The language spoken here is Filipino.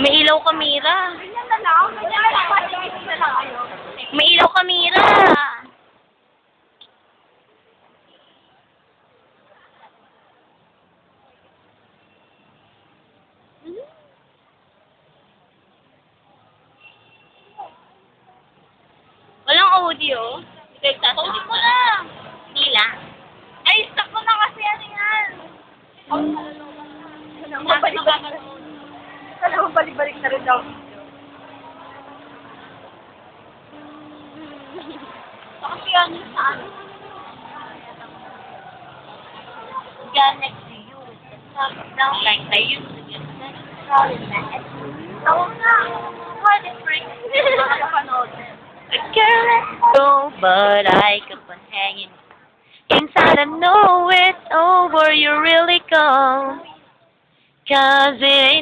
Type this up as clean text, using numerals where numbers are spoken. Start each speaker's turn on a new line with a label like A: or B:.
A: Umiilaw kamera.
B: Ganyan na lang. Ganyan na lang. Ganyan na lang kayo.
A: Umiilaw kamera. Walang audio. Post mo lang. Hindi lang.
B: Ay, stuck ko na kasi ano yan. Balik-balik na rin daw. Kasi yan yung sa ano.
A: Yan next to you. Like na yun.
B: Ako nga. What is break? Nakapanood.
A: I can't let go, but I keep on hanging. Inside I know it's over, you're really gone. 'Cause it ain't